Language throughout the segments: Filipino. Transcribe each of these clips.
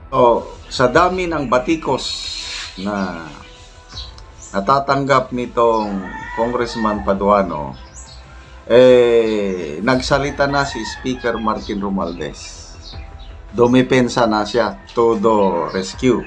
So, sa dami ng batikos na natatanggap nitong Congressman Paduano, nagsalita na si Speaker Martin Romualdez. Dumipensa na siya, todo rescue.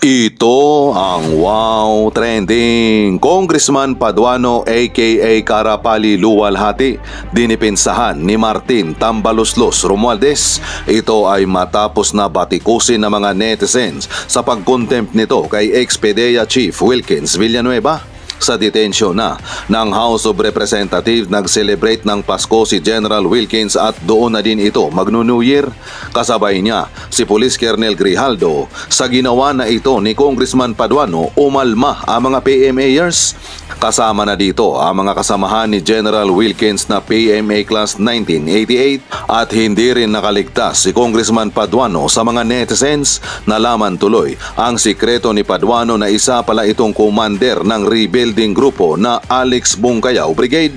Ito ang Wow Trending. Congressman Paduano aka Karapali Luwalhati dinipensahan ni Martin Tambaloslos Romualdez. Ito ay matapos na batikusin ng mga netizens sa pagkontempt nito kay ex-PDEA Chief Wilkins Villanueva. Sa detensyon na ng House of Representatives, nag-celebrate ng Pasko si General Wilkins at doon na din ito magno-New Year. Kasabay niya si Police Colonel Grijaldo. Sa ginawa na ito ni Congressman Paduano, umalma ang mga PMAers. Kasama na dito ang mga kasamahan ni General Wilkins na PMA Class 1988 at hindi rin nakaligtas si Congressman Paduano sa mga netizens. Nalaman tuloy ang sikreto ni Paduano na isa pala itong commander ng rebuilding grupo na Alex Bungkayaw Brigade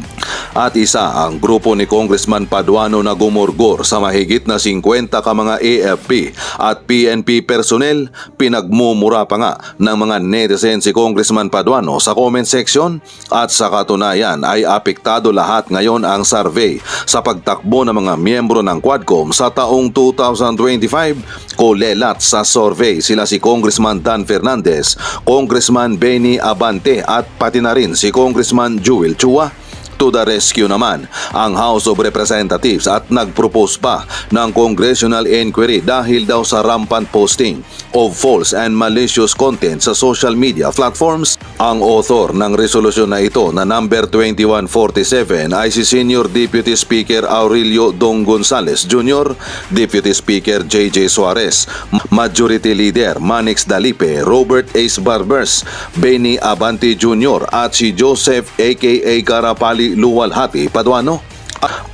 at isa ang grupo ni Congressman Paduano na gumurgor sa mahigit na 50 ka mga AFP at PNP personnel. Pinagmumura pa nga ng mga netizens si Congressman Paduano sa comment section at sa katunayan ay apektado lahat ngayon ang survey sa pagtakbo ng mga miyembro ng Quadcom sa taong 2025. Kulelat sa survey sila si Congressman Dan Fernandez, Congressman Benny Abante at pati na rin si Congressman Joel Chua. To the rescue naman ang House of Representatives at nagpropose pa ng congressional inquiry dahil daw sa rampant posting of false and malicious content sa social media platforms. Ang author ng resolusyon na ito na number 2147 ay si Senior Deputy Speaker Aurelio Dong Gonzales Jr., Deputy Speaker JJ Suarez, Majority Leader Manix Dalipe, Robert Ace Barbers, Benny Abante Jr. at si Joseph aka Karapali Luwalhati Paduano.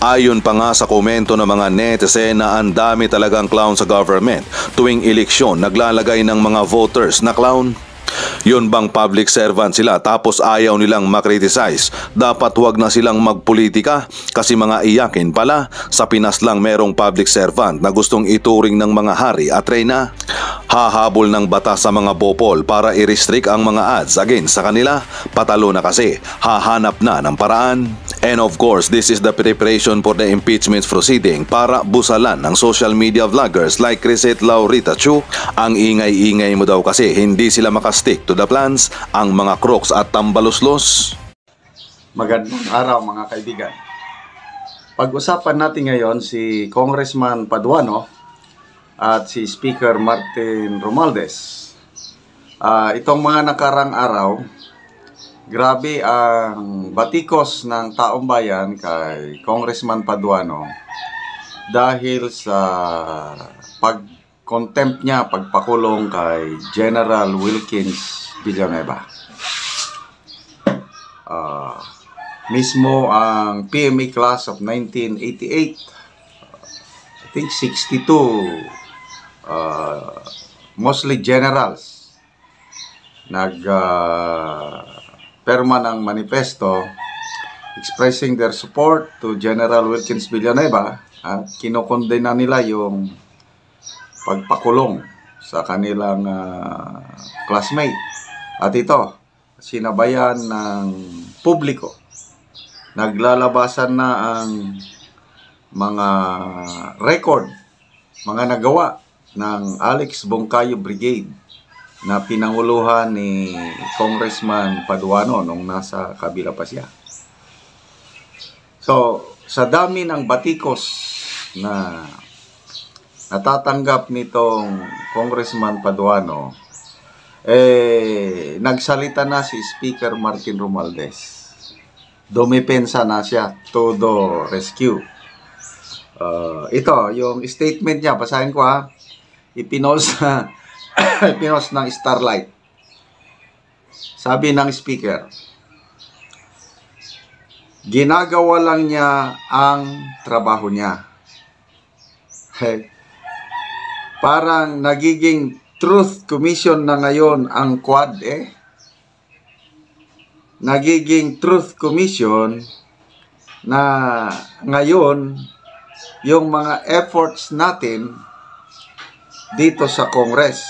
Ayon pa nga sa komento ng mga netizen na ang dami talagang clown sa government. Tuwing eleksyon, naglalagay ng mga voters na clown. Yun bang public servant sila tapos ayaw nilang makriticize? Dapat wag na silang magpolitika kasi mga iyakin pala. Sa Pinas lang merong public servant na gustong ituring ng mga hari at reyna. Hahabol ng batas sa mga bopol para i-restrict ang mga ads against sa kanila. Patalo na kasi, hahanap na ng paraan. And of course, this is the preparation for the impeachment proceeding para busalan ng social media vloggers like Crisette Laurita Chu. Ang ingay-ingay mo daw kasi hindi sila makastick to the plans, ang mga crooks at tambaloslos. Magandang araw mga kaibigan. Pag-usapan natin ngayon si Congressman Paduano at si Speaker Martin Romualdez. Itong mga nakarang araw, grabe ang batikos ng taong bayan kay Congressman Paduano dahil sa pag-contempt niya, pagpakulong kay General Wilkins Villanueva. Mismo ang PMA class of 1988, I think 62 mostly generals perma ng manifesto expressing their support to General Wilkins Villanueva at kinokondena nila yung pagpakulong sa kanilang classmate. At ito, sinabayan ng publiko. Naglalabasan na ang mga record, mga nagawa ng Alex Bungkayaw Brigade na pinanguluhan ni Congressman Paduano nung nasa kabila pa siya. So, sa dami ng batikos na natatanggap nitong Congressman Paduano, nagsalita na si Speaker Martin Romualdez. Dumipensa na siya, todo rescue. Ito, yung statement niya, basahin ko ha. Ipinost ng Starlight. Sabi ng speaker, ginagawa lang niya ang trabaho niya. Parang nagiging Truth Commission na ngayon ang Quad Nagiging Truth Commission na ngayon yung mga efforts natin dito sa Congress.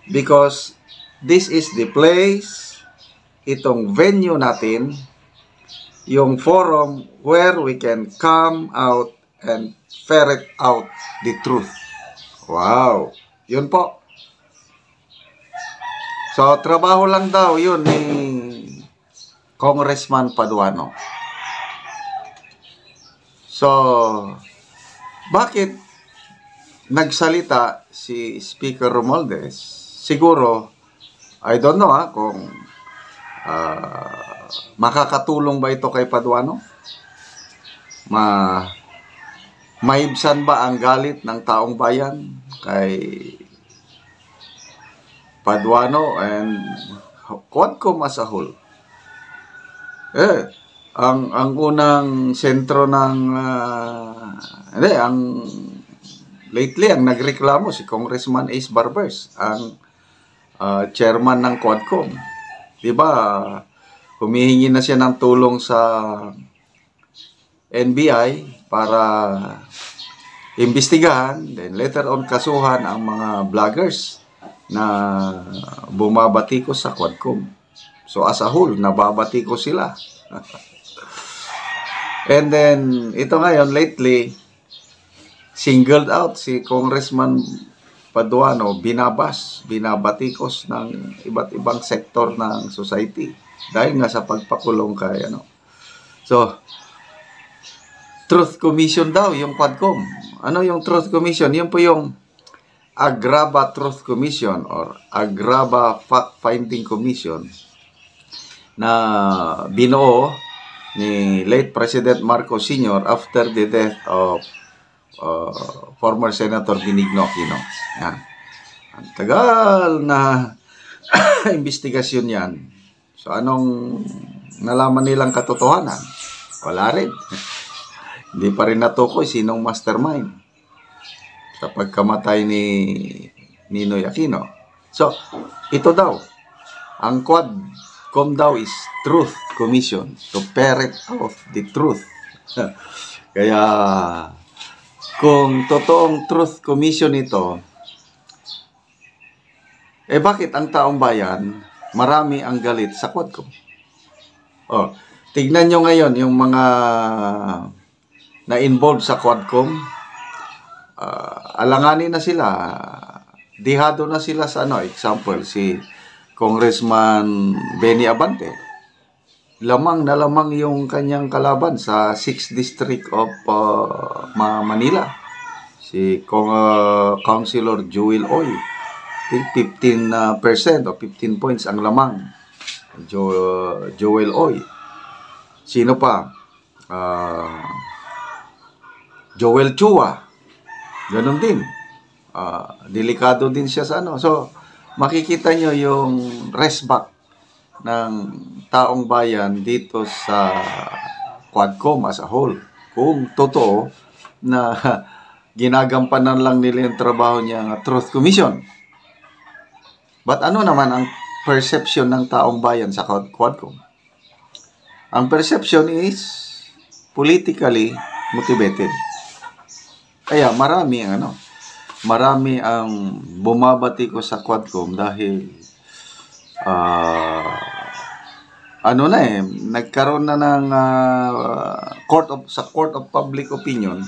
Because this is the place, itong venue natin, yung forum where we can come out and ferret out the truth. Wow! Yun po. So, trabaho lang daw yun ni Congressman Paduano. So, bakit nagsalita si Speaker Romualdez? Siguro, I don't know kung makakatulong ba ito kay Paduano? Maibsan ba ang galit ng taong bayan kay Paduano and Quadcom as a whole? Ang unang sentro ng lately ang nagreklamo si Congressman Ace Barbers, ang chairman ng Quadcom. 'Di ba? Humihingi na siya ng tulong sa NBI para imbestigahan, then later on kasuhan ang mga vloggers na bumabatikos sa Quadcom. So as a whole, nababatikos sila. And then, ito ngayon, lately, singled out si Congressman Paduano, binabatikos ng iba't ibang sektor ng society dahil nga sa pagpakulong kay So, Truth Commission daw, yung Quadcom. Ano yung Truth Commission? Yun po yung Agraba Truth Commission or Agraba Fact-Finding Commission na binuo ni late President Marcos Sr. after the death of former Senator Benigno Aquino. Yan. Ang tagal na investigasyon yan. So, anong nalaman nilang katotohanan? Wala rin. Hindi pa rin natukoy sinong mastermind sa pagkamatay ni Ninoy Aquino. So, ito daw, ang Quadcom daw is Truth Commission to ferret out the truth. Kaya, kung totoong Truth Commission ito, bakit ang taong bayan, marami ang galit sa Quadcom? Tignan nyo ngayon yung mga na-involved sa Quadcom, alanganin na sila, dihado na sila sa example, si Congressman Benny Abante. Lamang na lamang yung kanyang kalaban sa 6th District of Manila. Si Councilor Joel Oy. 15% o 15 points ang lamang. Joel Oy. Sino pa? Joel Chua. Ganon din. Delikado din siya sa So, makikita nyo yung resback ng taong bayan dito sa Quadcom as a whole. Kung totoo na ginagampanan lang nila yung trabaho niya Truth Commission. But ano naman ang perception ng taong bayan sa Quadcom? Ang perception is politically motivated. Kaya marami ang bumabati ko sa Quadcom dahil nagkaroon na ng sa Court of Public Opinion.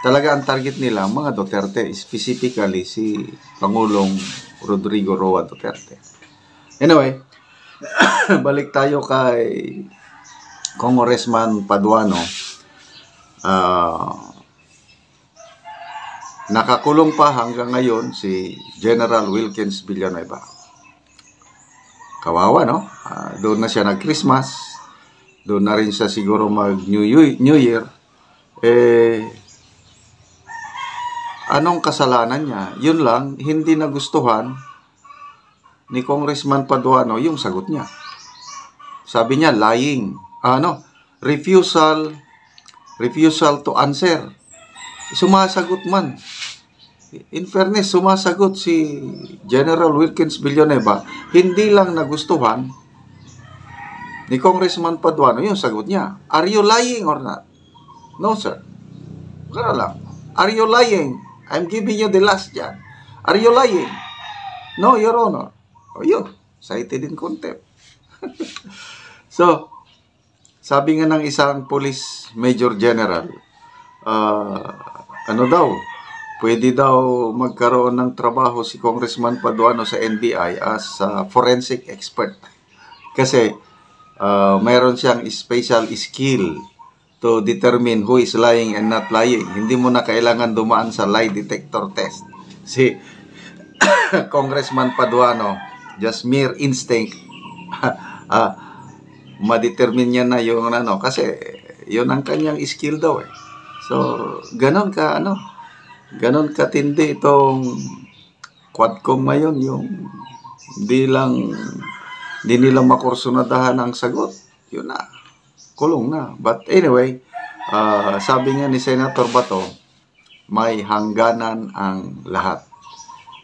Talaga ang target nila mga Duterte, specifically si Pangulong Rodrigo Roa Duterte. Anyway, balik tayo kay Congressman Paduano. Nakakulong pa hanggang ngayon si General Wilkins Villanueva. Kawawa, no? Doon na siya nag-Christmas. Doon na rin siya siguro mag-New Year. Anong kasalanan niya? Yun lang, hindi nagustuhan ni Congressman Paduano yung sagot niya. Sabi niya, lying. Refusal to answer. Sumasagot man. In fairness, sumasagot si General Wilkins Villanueva. Hindi lang nagustuhan ni Congressman Paduano yung sagot niya. Are you lying or not? No, sir. Kaya lang. Are you lying? I'm giving you the last chance. Are you lying? No, Your Honor. O yun, cited in contempt. So, sabi nga ng isang police major general, ano daw, pwede daw magkaroon ng trabaho si Congressman Paduano sa NBI as forensic expert. Kasi mayroon siyang special skill to determine who is lying and not lying. Hindi mo na kailangan dumaan sa lie detector test. Si Congressman Paduano, just mere instinct, ma-determine niya na yung ano, kasi yun ang kanyang skill daw eh. So, ganon katindi itong Quadcom ngayon, yung hindi nila makursunadahan ang sagot. Yun na, kulong na. But anyway, sabi nga ni Senator Bato, may hangganan ang lahat.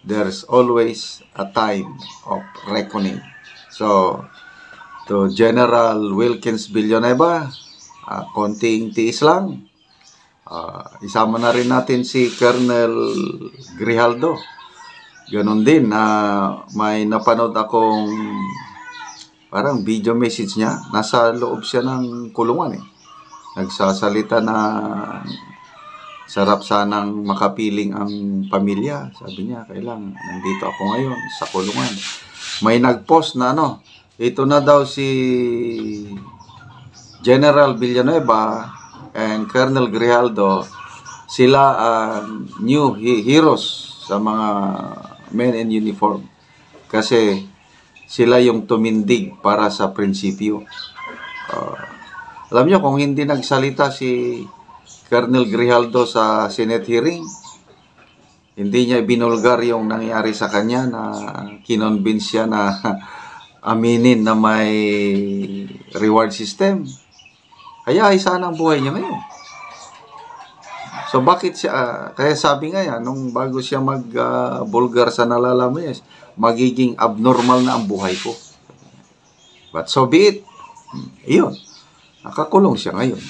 There's always a time of reckoning. So, to General Wilkins Villanueva, konting tiis lang. Isama na rin natin si Colonel Grijaldo. Ganon din, may napanood akong parang video message niya. Nasa loob siya ng kulungan eh. Nagsasalita na sarap sanang makapiling ang pamilya. Sabi niya, kailang nandito ako ngayon sa kulungan. May nag-post na ito na daw si General Villanueva and Colonel Grijaldo, sila new heroes sa mga men in uniform. Kasi sila yung tumindig para sa prinsipyo. Alam nyo, kung hindi nagsalita si Colonel Grijaldo sa Senate hearing, hindi niya binulgar yung nangyari sa kanya na kinonvince siya na aminin na may reward system. Kaya ay sana ang buhay niya ngayon. So bakit siya, kaya sabi nga yan, nung bago siya mag-bulgar sa nalalaman niya, magiging abnormal na ang buhay ko. But so be it. Iyon, nakakulong siya ngayon.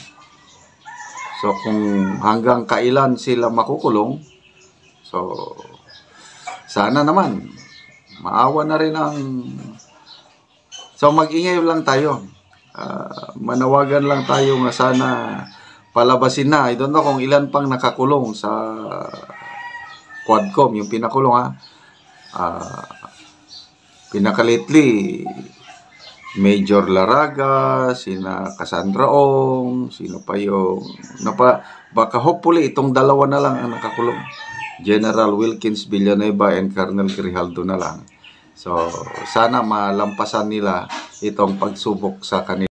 So kung hanggang kailan sila makukulong, so sana naman, maawa na rin ang... So mag-ingay lang tayo. Manawagan lang tayo nga sana palabasin na. I don't know kung ilan pang nakakulong sa Quadcom, yung pinakulong pinakalately, Major Laraga, sina Cassandra Ong, sino pa yung baka hopefully itong dalawa na lang ang nakakulong, General Wilkins Villanueva and Colonel Grijaldo na lang. So sana malampasan nila itong pagsubok sa kanila.